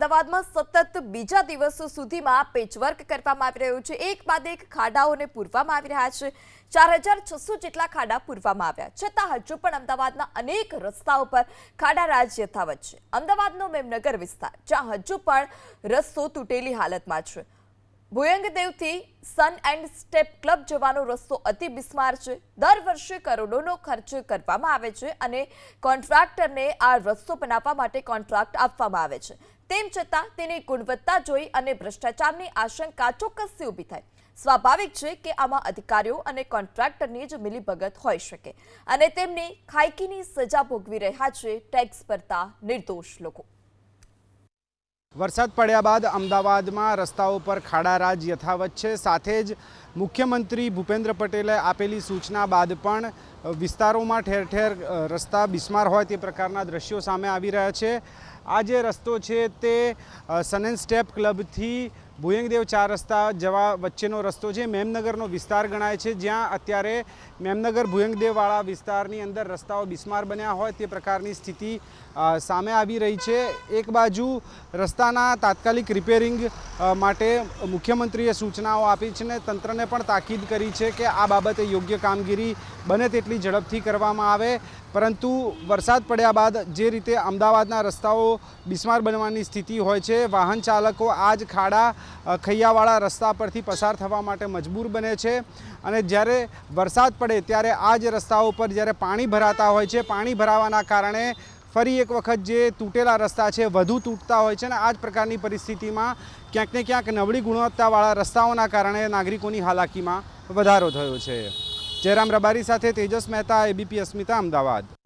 અમદાવાદમાં સતત બીજા દિવસો સુધીમાં પેચવર્ક કરવામાં આવી રહ્યું છે। એક બાદ એક ખાડાઓને પૂરવામાં આવી રહ્યા છે। 4600 જેટલા ખાડા પૂરવામાં આવ્યા છતાં હજુ પણ અમદાવાદના અનેક રસ્તાઓ પર ખાડારાજ યથાવત છે। અમદાવાદનો મેમનગર વિસ્તાર જ્યાં હજુ પણ રસ્તો તૂટેલી હાલતમાં છે। ભુયંગદેવથી સન એન્ડ સ્ટેપ ક્લબ જવાનો રસ્તો અતિ બિસ્માર છે। દર વર્ષે કરોડોનો ખર્ચ કરવામાં આવે છે અને કોન્ટ્રાક્ટરને આ રસ્તો બનાવવા માટે કોન્ટ્રાક્ટ આપવામાં આવે છે। તેમ છતાં તેની ગુણવત્તા જોઈ અને ભ્રષ્ટાચારની આશંકા ચોક્કસથી ઊભી થાય। સ્વાભાવિક છે કે આમાં અધિકારીઓ અને કોન્ટ્રાક્ટરની જ મિલીભગત હોઈ શકે અને તેમની ખાયકીની સજા ભોગવી રહ્યા છે ટેક્સ ભરતા નિર્દોષ લોકો। વરસાદ પડ્યા બાદ અમદાવાદમાં રસ્તાઓ પર ખાડારાજ યથાવત છે। સાથે જ મુખ્યમંત્રી ભૂપેન્દ્ર પટેલે આપેલી સૂચના બાદ પણ વિસ્તારોમાં ઠેર ઠેર રસ્તા બિસ્માર હોય તે પ્રકારના દ્રશ્યો સામે આવી રહ્યા છે। આ જે રસ્તો છે તે સન એન્ડ સ્ટેપ ક્લબથી ભુયંગદેવ 4 રસ્તા જવા વચ્ચેનો રસ્તો છે। મેમનગરનો વિસ્તાર ગણાય છે, જ્યાં અત્યારે મેમનગર ભુયંગદેવવાળા વિસ્તારની અંદર રસ્તાઓ બિસ્માર બન્યા હોય તે પ્રકારની સ્થિતિ સામે આવી રહી છે। એક બાજુ રસ્તાના તાત્કાલિક રિપેરિંગ માટે મુખ્યમંત્રીએ સૂચનાઓ આપી છે અને તંત્રને પણ તાકીદ કરી છે કે આ બાબતે યોગ્ય કામગીરી બને તેટલી ઝડપથી કરવામાં આવે। પરંતુ વરસાદ પડ્યા બાદ જે રીતે અમદાવાદના રસ્તાઓ બિસ્માર બનવાની સ્થિતિ હોય છે, વાહન ચાલકો આ જ ખાડા ખૈયાવાળા રસ્તા પરથી પસાર થવા માટે મજબૂર બને છે અને જ્યારે વરસાદ પડે ત્યારે આ જ રસ્તાઓ પર જ્યારે પાણી ભરાતા હોય છે, પાણી ભરાવાના કારણે ફરી એક વખત જે તૂટેલા રસ્તા છે વધુ તૂટતા હોય છે અને આ જ પ્રકારની પરિસ્થિતિમાં ક્યાંક ને ક્યાંક નબળી ગુણવત્તાવાળા રસ્તાઓના કારણે નાગરિકોની હાલાકીમાં વધારો થયો છે। જયરામ રબારી સાથે તેજસ મહેતા, ABP અસ્મિતા, અમદાવાદ।